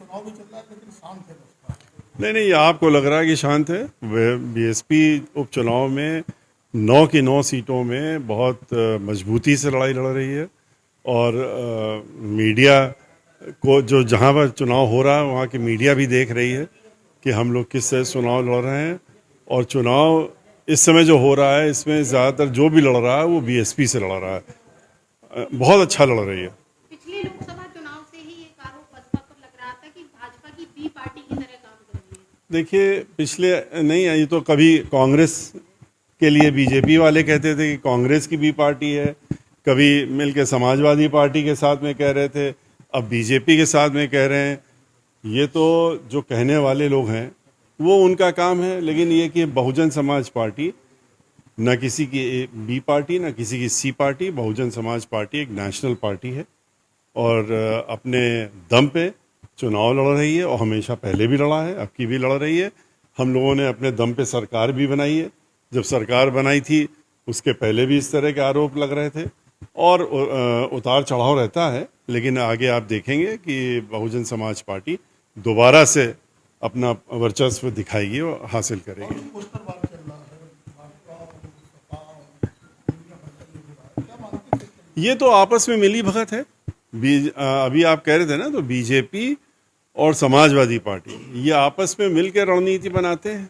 चुनाव भी चल रहा है लेकिन शांत है बसपा। नहीं नहीं, आपको लग रहा है कि शांत है। बीएसपी उपचुनाव में 9 की 9 सीटों में बहुत मजबूती से लड़ाई लड़ रही है। और मीडिया को जो जहां पर चुनाव हो रहा है वहां की मीडिया भी देख रही है कि हम लोग किस तरह चुनाव लड़ रहे हैं। और चुनाव इस समय जो हो रहा है इसमें ज़्यादातर जो भी लड़ रहा है वो बीएसपी से लड़ रहा है। बहुत अच्छा लड़ रही है। पिछले लोकसभा चुनाव से ही एक आरोप बसपा पर लग रहा था कि भाजपा की बी पार्टी की तरह काम कर रही है। देखिए, पिछले नहीं, ये तो कभी कांग्रेस के लिए बीजेपी वाले कहते थे कि कांग्रेस की बी पार्टी है, कभी मिलके समाजवादी पार्टी के साथ में कह रहे थे, अब बीजेपी के साथ में कह रहे हैं। ये तो जो कहने वाले लोग हैं वो उनका काम है, लेकिन ये कि बहुजन समाज पार्टी न किसी की बी पार्टी न किसी की सी पार्टी, बहुजन समाज पार्टी एक नेशनल पार्टी है और अपने दम पे चुनाव लड़ रही है और हमेशा पहले भी लड़ा है, अब की भी लड़ रही है। हम लोगों ने अपने दम पे सरकार भी बनाई है। जब सरकार बनाई थी उसके पहले भी इस तरह के आरोप लग रहे थे और उतार चढ़ाव रहता है, लेकिन आगे आप देखेंगे कि बहुजन समाज पार्टी दोबारा से अपना वर्चस्व दिखाएगी और हासिल करेगी। पोस्टर वार चल रहा है भाजपा और सपा और दुनिया भर का ये हो रहा है, क्या मानते हैं? ये तो आपस में मिली भगत है। अभी आप कह रहे थे ना, तो बीजेपी और समाजवादी पार्टी ये आपस में मिलकर रणनीति बनाते हैं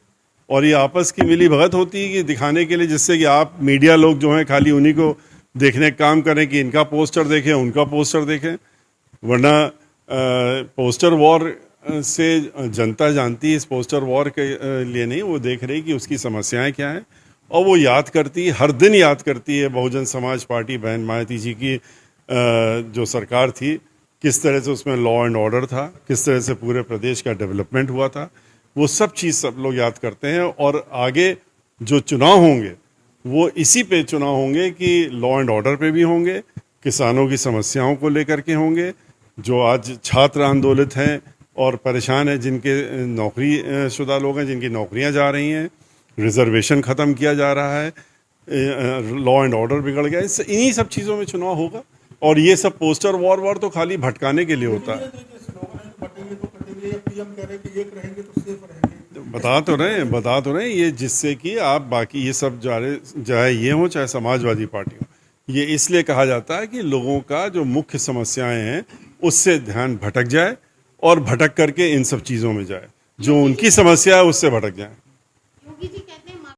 और ये आपस की मिली भगत होती है कि दिखाने के लिए, जिससे कि आप मीडिया लोग जो हैं खाली उन्हीं को देखने का काम करें कि इनका पोस्टर देखें उनका पोस्टर देखें, वरना पोस्टर वॉर से जनता जानती है। इस पोस्टर वॉर के लिए नहीं, वो देख रही कि उसकी समस्याएं क्या हैं और वो याद करती है, हर दिन याद करती है बहुजन समाज पार्टी बहन मायावती जी की जो सरकार थी, किस तरह से उसमें लॉ एंड ऑर्डर था, किस तरह से पूरे प्रदेश का डेवलपमेंट हुआ था। वो सब चीज़ सब लोग याद करते हैं और आगे जो चुनाव होंगे वो इसी पे चुनाव होंगे कि लॉ एंड ऑर्डर पे भी होंगे, किसानों की समस्याओं को लेकर के होंगे, जो आज छात्र आंदोलित हैं और परेशान हैं, जिनके नौकरी शुदा लोग हैं जिनकी नौकरियां जा रही हैं, रिजर्वेशन ख़त्म किया जा रहा है, लॉ एंड ऑर्डर बिगड़ गया, इन्हीं सब चीज़ों में चुनाव होगा। और ये सब पोस्टर वॉर तो खाली भटकाने के लिए होता है। बटेंगे तो कटेंगे, या पीएम कह रहे कि एक रहेंगे तो सेफ रहेंगे। बता तो रहे ये, जिससे कि आप बाकी ये सब चाहे ये हो चाहे समाजवादी पार्टी हो, ये इसलिए कहा जाता है कि लोगों का जो मुख्य समस्याएं हैं उससे ध्यान भटक जाए और भटक करके इन सब चीज़ों में जाए, जो उनकी समस्या है उससे भटक जाए।